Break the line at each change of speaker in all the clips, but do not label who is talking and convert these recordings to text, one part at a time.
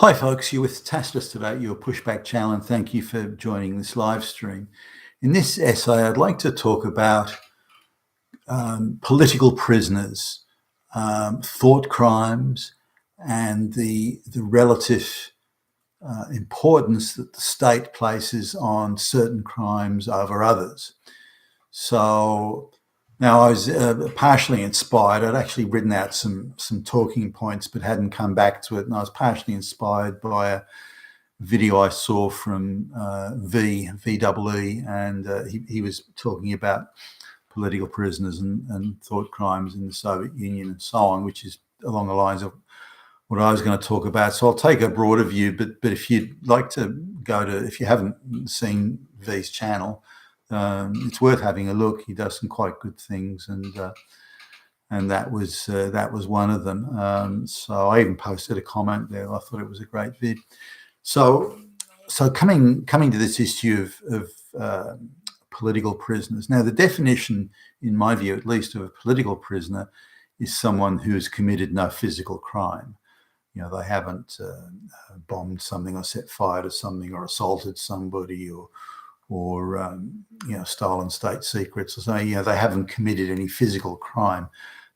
Hi folks, you're with Tacitus today, your pushback channel, and thank you for joining this live stream. In this essay, I'd like to talk about political prisoners, thought crimes, and the relative importance that the state places on certain crimes over others. So now I was partially inspired. I'd actually written out some talking points, but hadn't come back to it. And I was partially inspired by a video I saw from VEE, and he was talking about political prisoners and thought crimes in the Soviet Union and so on, which is along the lines of what I was going to talk about. So I'll take a broader view, but if you'd like to go to, if you haven't seen V's channel, it's worth having a look. He does some quite good things, and that was one of them. So I even posted a comment there. I thought it was a great vid. So coming to this issue of political prisoners. Now, the definition, in my view, at least, of a political prisoner is someone who has committed no physical crime. You know, they haven't bombed something or set fire to something or assaulted somebody or stolen state secrets or something. You know, they haven't committed any physical crime.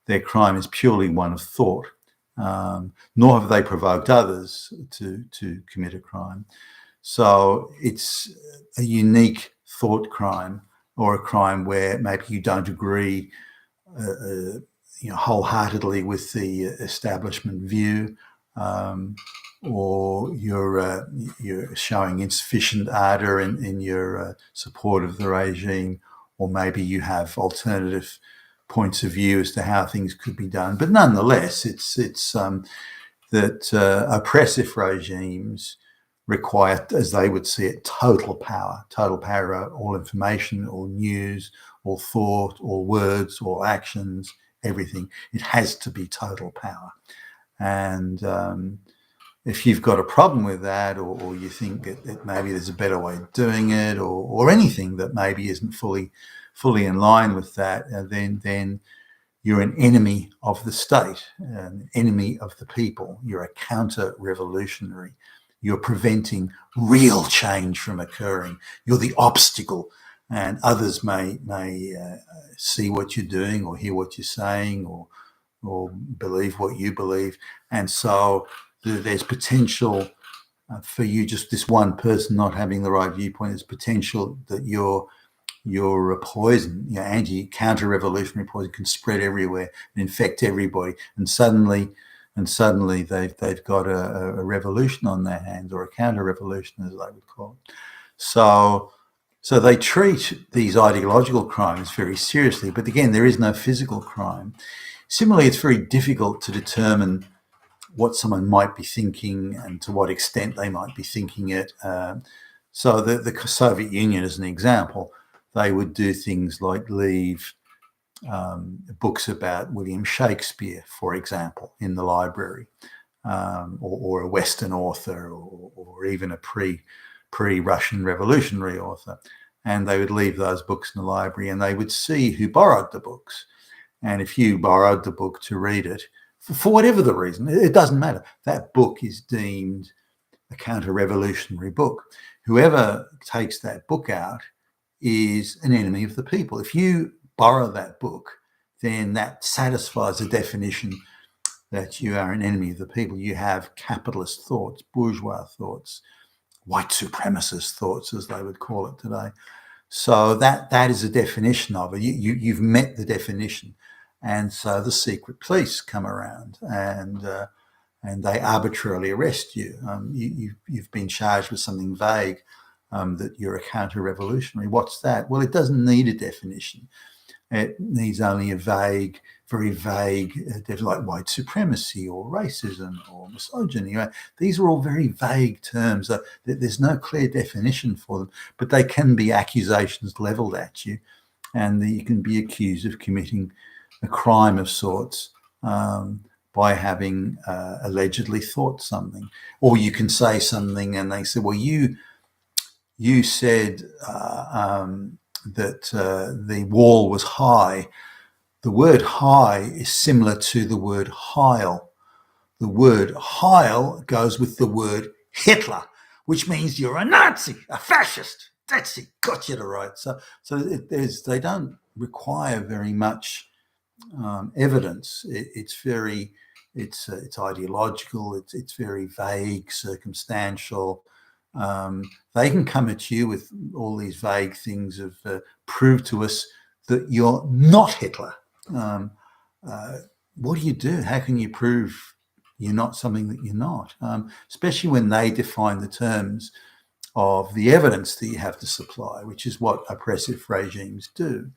Their crime is purely one of thought, nor have they provoked others to commit a crime. So it's a unique thought crime, or a crime where maybe you don't agree wholeheartedly with the establishment view, or you're showing insufficient ardor in your support of the regime, or maybe you have alternative points of view as to how things could be done. But nonetheless, it's that oppressive regimes require, as they would see it, total power over all information, all news, all thought, all words, all actions, everything. It has to be total power. And if you've got a problem with that, or you think that maybe there's a better way of doing it, or anything that maybe isn't fully in line with that, then you're an enemy of the state, an enemy of the people. You're a counter-revolutionary. You're preventing real change from occurring. You're the obstacle, and others may see what you're doing, or hear what you're saying, or believe what you believe, and so there's potential for you, just this one person not having the right viewpoint. There's potential that your poison, counter-revolutionary poison, can spread everywhere and infect everybody, and suddenly they've got a revolution on their hands, or a counter-revolution, as they would call it. So they treat these ideological crimes very seriously, but again, there is no physical crime. Similarly, it's very difficult to determine what someone might be thinking and to what extent they might be thinking it. So the Soviet Union, as an example, they would do things like leave books about William Shakespeare, for example, in the library, or a Western author, or even a pre-Russian revolutionary author. And they would leave those books in the library, and they would see who borrowed the books. And if you borrowed the book to read it, for whatever the reason, it doesn't matter, that book is deemed a counter-revolutionary book. Whoever takes that book out is an enemy of the people. If you borrow that book, then that satisfies the definition that you are an enemy of the people. You have capitalist thoughts, bourgeois thoughts, white supremacist thoughts, as they would call it today. So that is a definition of it. You've met the definition. And so the secret police come around and they arbitrarily arrest you. You've been charged with something vague, that you're a counter-revolutionary. What's that? Well, it doesn't need a definition. It needs only a vague, very vague, like white supremacy or racism or misogyny. These are all very vague terms. There's no clear definition for them, but they can be accusations leveled at you, and you can be accused of committing a crime of sorts by having allegedly thought something. Or you can say something and they say, well, you said that the wall was high. The word high is similar to the word heil. the word Heil goes with the word Hitler, which means you're a Nazi, a fascist. That's it. Got you to right. So they don't require very much evidence. It's ideological. It's very vague, circumstantial. They can come at you with all these vague things of prove to us that you're not Hitler. What do you do? How can you prove you're not something that you're not? Especially when they define the terms of the evidence that you have to supply, which is what oppressive regimes do.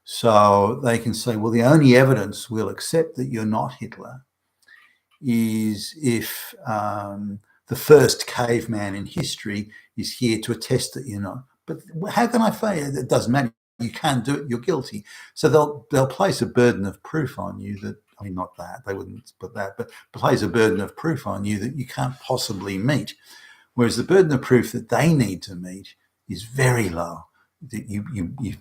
So they can say, well, the only evidence we'll accept that you're not Hitler is if the first caveman in history is here to attest that you're not. But how can I fail? It doesn't matter. You can't do it. You're guilty. So they'll place a burden of proof on you that, I mean, not that, they wouldn't put that, but place a burden of proof on you that you can't possibly meet. Whereas the burden of proof that they need to meet is very low. You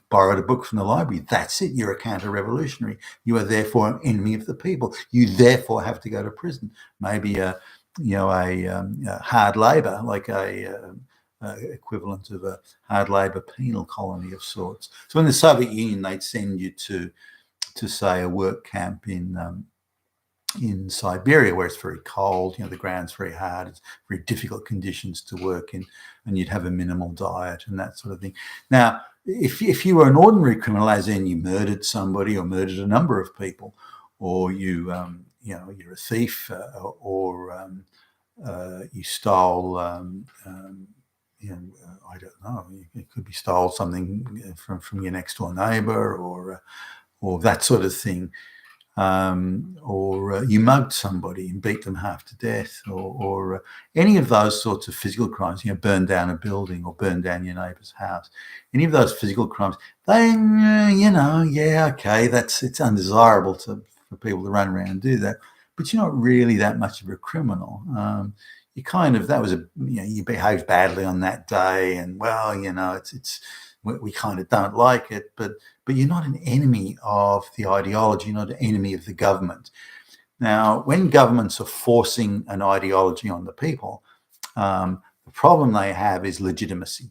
borrowed a book from the library. That's it. You're a counter-revolutionary. You are therefore an enemy of the people. You therefore have to go to prison. Maybe a hard labour, like a equivalent of a hard labour penal colony of sorts. So in the Soviet Union, they'd send you to say a work camp in Siberia, where it's very cold, the ground's very hard, it's very difficult conditions to work in, and you'd have a minimal diet and that sort of thing. Now, if you were an ordinary criminal, as in you murdered somebody or murdered a number of people, or you're a thief, or you stole, I don't know, it could be stole something from your next door neighbour, or that sort of thing. Or you mugged somebody and beat them half to death, or any of those sorts of physical crimes, burn down a building or burn down your neighbour's house. Any of those physical crimes, okay, it's undesirable for people to run around and do that, but you're not really that much of a criminal. You behaved badly on that day, and we kind of don't like it, but you're not an enemy of the ideology, you're not an enemy of the government. Now, when governments are forcing an ideology on the people, the problem they have is legitimacy,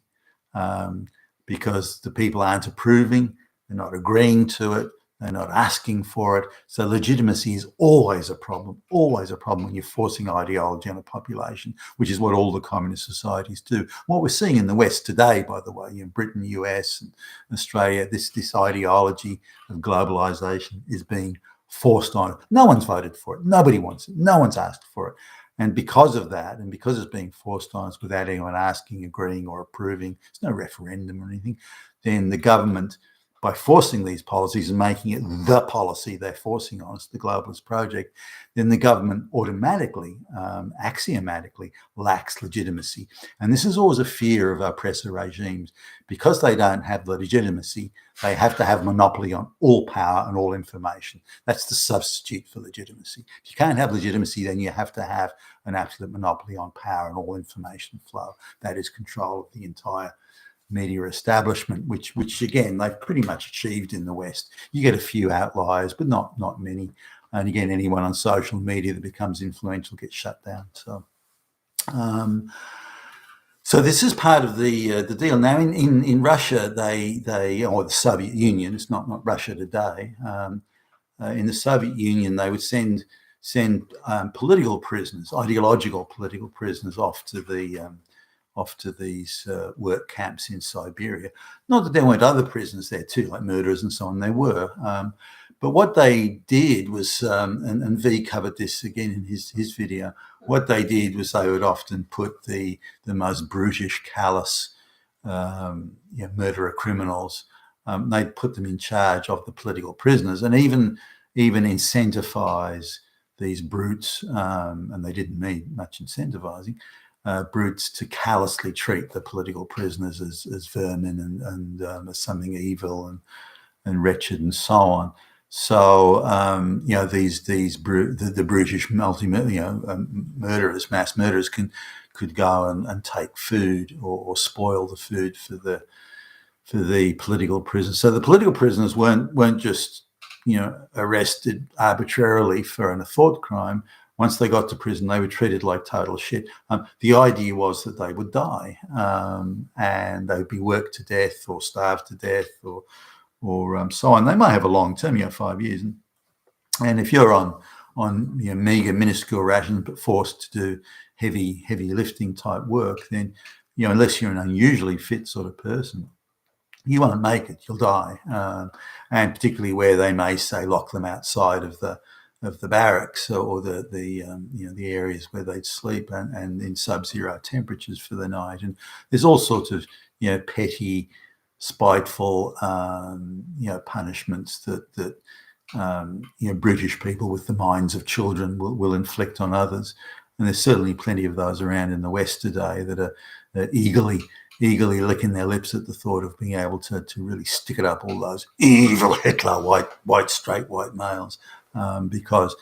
because the people aren't approving, they're not agreeing to it, they're not asking for it. So legitimacy is always a problem when you're forcing ideology on a population, which is what all the communist societies do. What we're seeing in the West today, by the way, in Britain, US and Australia, this ideology of globalization is being forced on. No one's voted for it. Nobody wants it. No one's asked for it. And because of that, and because it's being forced on us without anyone asking, agreeing or approving, there's no referendum or anything, then the government, by forcing these policies and making it the policy they're forcing on us, the globalist project, then the government automatically, axiomatically lacks legitimacy. And this is always a fear of oppressor regimes. Because they don't have the legitimacy, they have to have monopoly on all power and all information. That's the substitute for legitimacy. If you can't have legitimacy, then you have to have an absolute monopoly on power and all information flow. That is control of the entire media establishment, which again they've pretty much achieved in the West. You get a few outliers, but not many. And again, anyone on social media that becomes influential gets shut down. So this is part of the deal. Now in Russia, they or the Soviet Union, it's not Russia today. In the Soviet Union, they would send political prisoners, ideological political prisoners, off to these work camps in Siberia. Not that there weren't other prisoners there too, like murderers and so on, there were. But what they did was, and V covered this again in his video, what they did was they would often put the most brutish, callous murderer criminals, they'd put them in charge of the political prisoners, and even incentivize these brutes, and they didn't need much incentivizing, brutes to callously treat the political prisoners as vermin and as something evil and wretched and so on. So the brutish murderers, mass murderers, could go and take food or spoil the food for the political prisoners. So the political prisoners weren't just arrested arbitrarily for a thought crime. once they got to prison, they were treated like total shit. The idea was that they would die, and they would be worked to death or starved to death or so on. They might have a long term, 5 years. And if you're on meager, minuscule rations but forced to do heavy lifting type work, then unless you're an unusually fit sort of person, you won't make it. You'll die. And particularly where they may say lock them outside of the barracks or the areas where they'd sleep and in sub-zero temperatures for the night. And there's all sorts of petty, spiteful punishments that British people with the minds of children will inflict on others. And there's certainly plenty of those around in the West today that are eagerly licking their lips at the thought of being able to really stick it up all those evil Hitler straight white males, because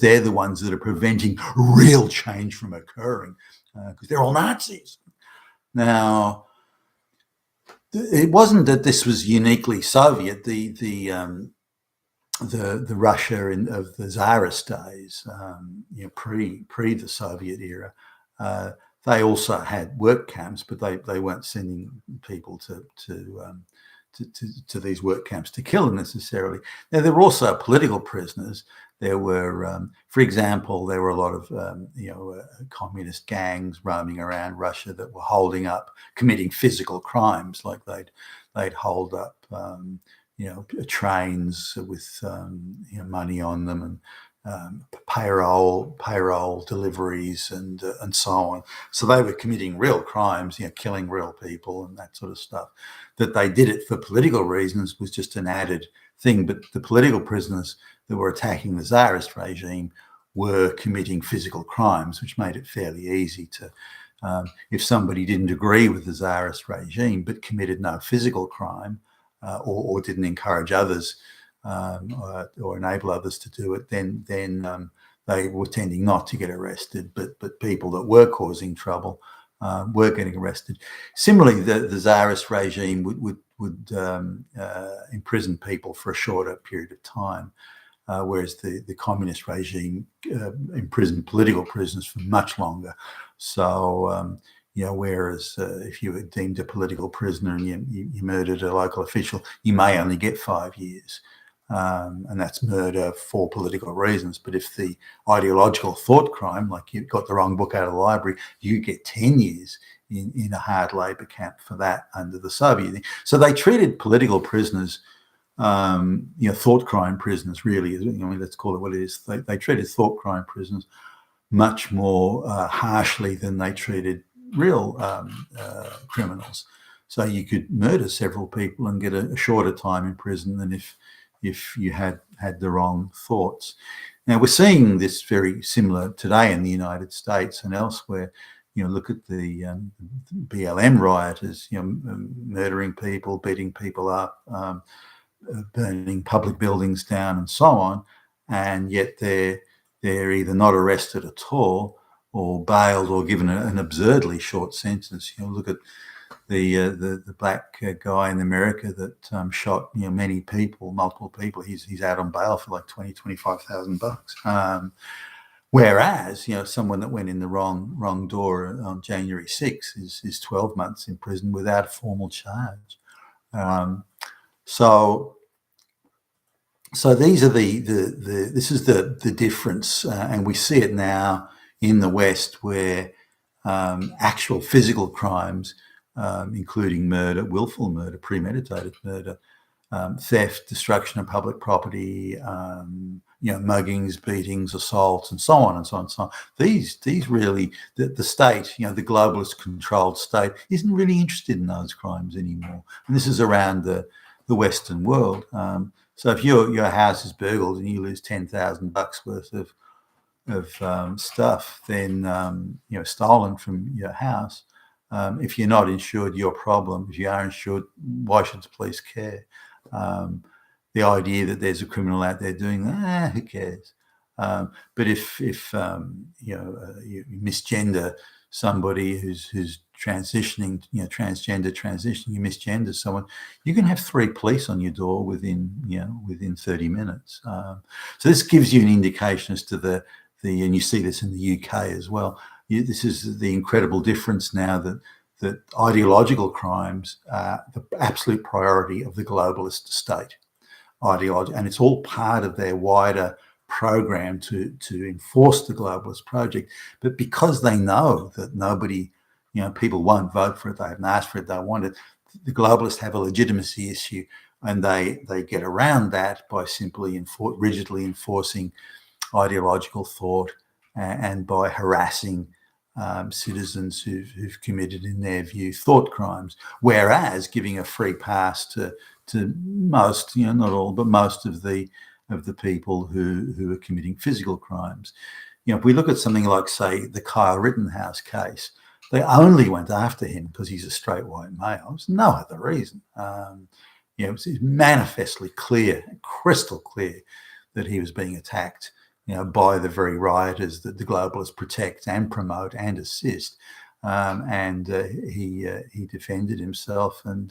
they're the ones that are preventing real change from occurring, because they're all Nazis. Now, it wasn't that this was uniquely Soviet. The Russia of the Tsarist days, pre the Soviet era, they also had work camps, but they weren't sending people to these work camps to kill them necessarily. Now, there were also political prisoners. There were, for example, there were a lot of communist gangs roaming around Russia that were committing physical crimes, like they'd hold up trains with money on them and payroll deliveries and so on. So they were committing real crimes, killing real people and that sort of stuff. That they did it for political reasons was just an added thing. But the political prisoners that were attacking the Tsarist regime were committing physical crimes, which made it fairly easy to, if somebody didn't agree with the Tsarist regime but committed no physical crime, or didn't encourage others or enable others to do it, then they were tending not to get arrested. But people that were causing trouble were getting arrested. Similarly, the Tsarist regime would imprison people for a shorter period of time, whereas the communist regime imprisoned political prisoners for much longer. So whereas if you were deemed a political prisoner and you murdered a local official, you may only get 5 years. And that's murder for political reasons. But if the ideological thought crime, like you got the wrong book out of the library, you get 10 years in a hard labour camp for that under the Soviet thing. So they treated political prisoners, thought crime prisoners, really, let's call it what it is. They treated thought crime prisoners much more harshly than they treated real criminals. So you could murder several people and get a shorter time in prison than if you had the wrong thoughts. Now, we're seeing this very similar today in the United States and elsewhere. Look at the BLM rioters, murdering people, beating people up, burning public buildings down and so on, and yet they're either not arrested at all or bailed or given an absurdly short sentence. Look at the black guy in America that shot many people, multiple people. He's out on bail for like $25,000. Whereas someone that went in the wrong door on January 6th is 12 months in prison without a formal charge. So these are this is the difference, and we see it now in the West where actual physical crimes, including murder, willful murder, premeditated murder, theft, destruction of public property, muggings, beatings, assaults, and so on and so on and so on. These really, the state, the globalist controlled state, isn't really interested in those crimes anymore. And this is around the Western world. So if your house is burgled and you lose $10,000 worth of stuff, then stolen from your house. If you're not insured, your problem. If you are insured, why should the police care? The idea that there's a criminal out there doing that, who cares? But if you misgender somebody who's transitioning, transgender transition, you misgender someone, you can have 3 police on your door within 30 minutes. So this gives you an indication as to the and you see this in the UK as well. This is the incredible difference now that ideological crimes are the absolute priority of the globalist state. Ideology, and it's all part of their wider program to enforce the globalist project. But because they know that nobody, people won't vote for it, they haven't asked for it, they want it, the globalists have a legitimacy issue, and they get around that by simply rigidly enforcing ideological thought and by harassing citizens who've committed, in their view, thought crimes, whereas giving a free pass to most, not all, but most of the people who are committing physical crimes. If we look at something like, say, the Kyle Rittenhouse case, they only went after him because he's a straight white male. There's no other reason. It's manifestly clear, crystal clear, that he was being attacked, by the very rioters that the globalists protect and promote and assist. And he defended himself, and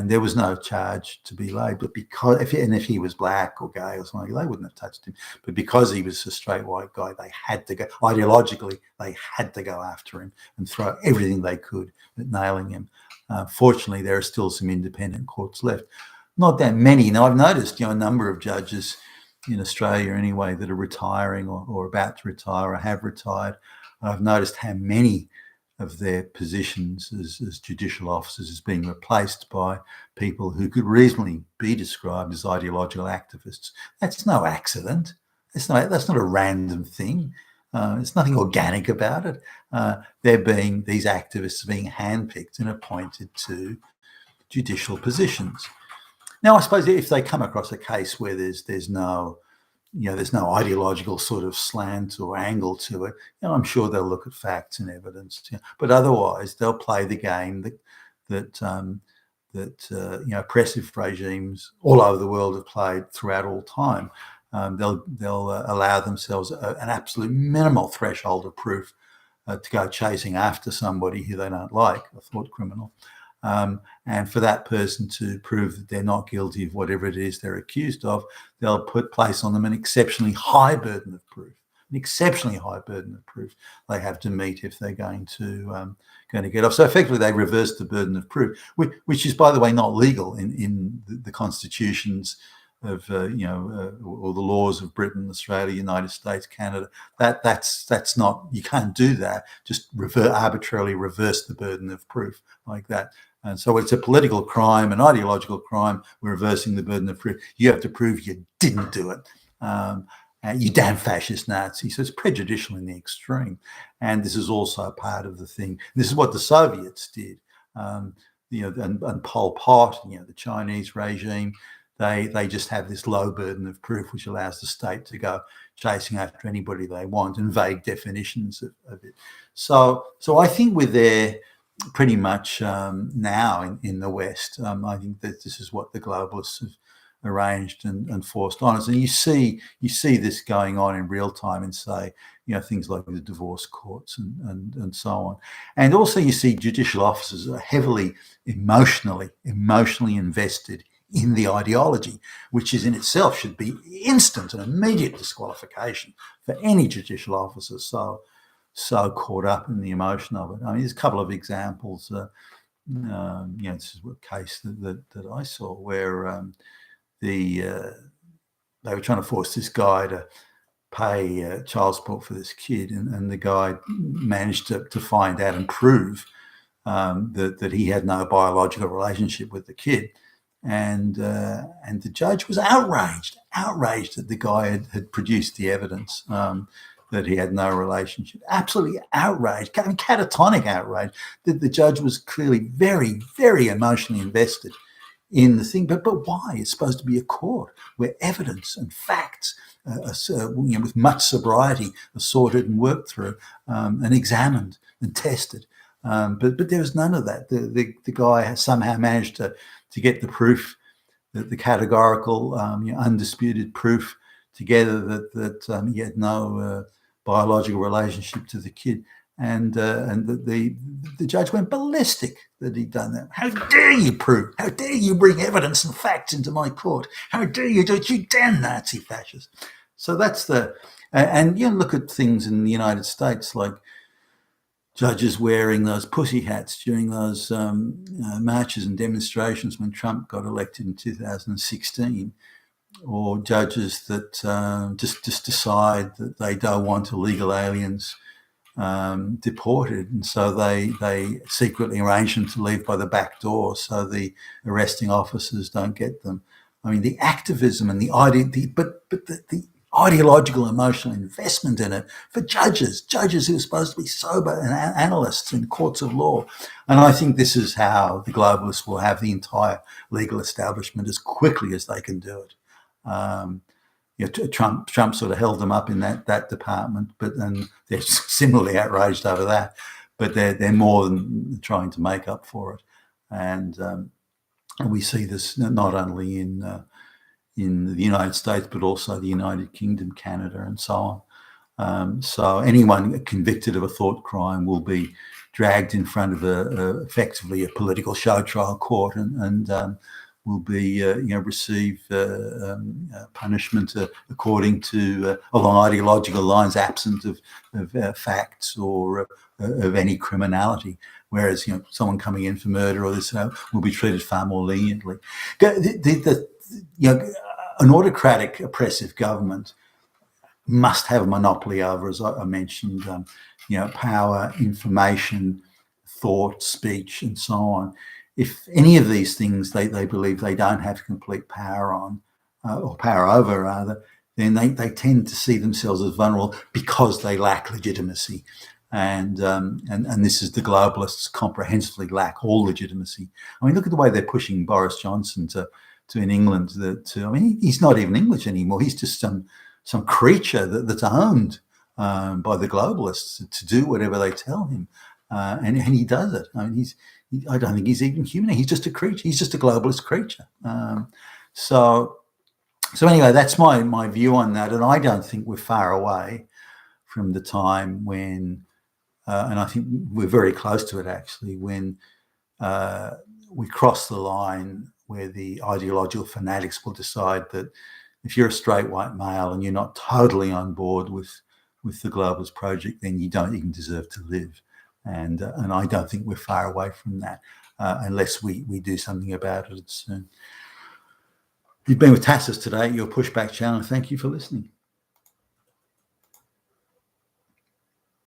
there was no charge to be laid. But if he was black or gay or something, they wouldn't have touched him. But because he was a straight white guy, they had to go, ideologically, they had to go after him and throw everything they could at nailing him. Fortunately, there are still some independent courts left. Not that many. Now, I've noticed, a number of judges in Australia anyway that are retiring or about to retire or have retired. I've noticed how many of their positions as judicial officers is being replaced by people who could reasonably be described as ideological activists. That's no accident. That's not a random thing. There's nothing organic about it. These activists are being handpicked and appointed to judicial positions. Now, I suppose if they come across a case where there's no ideological sort of slant or angle to it, I'm sure they'll look at facts and evidence. But otherwise, they'll play the game that oppressive regimes all over the world have played throughout all time. They'll allow themselves an absolute minimal threshold of proof to go chasing after somebody who they don't like, a thought criminal. And for that person to prove that they're not guilty of whatever it is they're accused of, they'll place on them an exceptionally high burden of proof. They have to meet if they're going to get off. So effectively, they reverse the burden of proof, which is, by the way, not legal in the constitutions of or the laws of Britain, Australia, United States, Canada. That's not, you can't do that. Just arbitrarily reverse the burden of proof like that. And so it's a political crime, an ideological crime. We're reversing the burden of proof. You have to prove you didn't do it. You damn fascist Nazi. So it's prejudicial in the extreme. And this is also part of the thing. This is what the Soviets did. And Pol Pot, the Chinese regime, they just have this low burden of proof, which allows the state to go chasing after anybody they want, and vague definitions of it. So I think we're there pretty much now in the West. I think that this is what the globalists have arranged and forced on us. And you see this going on in real time in, say, things like the divorce courts and so on. And also you see judicial officers are heavily emotionally invested in the ideology, which is in itself should be instant and immediate disqualification for any judicial officer so caught up in the emotion of it. I mean, there's a couple of examples. This is a case that I saw where they were trying to force this guy to pay child support for this kid, and the guy managed to find out and prove that he had no biological relationship with the kid. And the judge was outraged that the guy had produced the evidence that he had no relationship. Absolutely outraged, catatonic outrage. That the judge was clearly very, very emotionally invested in the thing. But why? It's supposed to be a court where evidence and facts, with much sobriety, are sorted and worked through and examined and tested. But there was none of that. The guy has somehow managed to get the proof, the categorical, undisputed proof together that he had no biological relationship to the kid, and the judge went ballistic that he'd done that. How dare you prove? How dare you bring evidence and facts into my court? How dare you do it, you damn Nazi fascist? So that's and you look at things in the United States, like judges wearing those pussy hats during those marches and demonstrations when Trump got elected in 2016, or judges that just decide that they don't want illegal aliens deported, and so they secretly arrange them to leave by the back door so the arresting officers don't get them. I mean, the activism and the ideological emotional investment in it for judges who are supposed to be sober and analysts in courts of law. And I think this is how the globalists will have the entire legal establishment as quickly as they can do it. Trump sort of held them up in that department, and they're similarly outraged over that. But they're more than trying to make up for it, and we see this not only in the United States but also the United Kingdom, Canada, and so on. So anyone convicted of a thought crime will be dragged in front of effectively a political show trial court, and will be receive punishment according to along ideological lines, absent of facts or of any criminality. Whereas someone coming in for murder or this will be treated far more leniently. An autocratic, oppressive government must have a monopoly over, as I mentioned, power, information, thought, speech, and so on. If any of these things they believe they don't have complete power on, or power over rather, then they tend to see themselves as vulnerable because they lack legitimacy. And this is the globalists comprehensively lack all legitimacy. I mean, look at the way they're pushing Boris Johnson to in England. He's not even English anymore. He's just some creature that's owned by the globalists to do whatever they tell him, and he does it. I mean, I don't think he's even human. He's just a creature. He's just a globalist creature. So anyway, that's my view on that. And I don't think we're far away from the time when, and I think we're very close to it actually, when we cross the line where the ideological fanatics will decide that if you're a straight white male and you're not totally on board with the globalist project, then you don't even deserve to live. And I don't think we're far away from that unless we do something about it soon. You've been with Tassus today, your Pushback channel. Thank you for listening.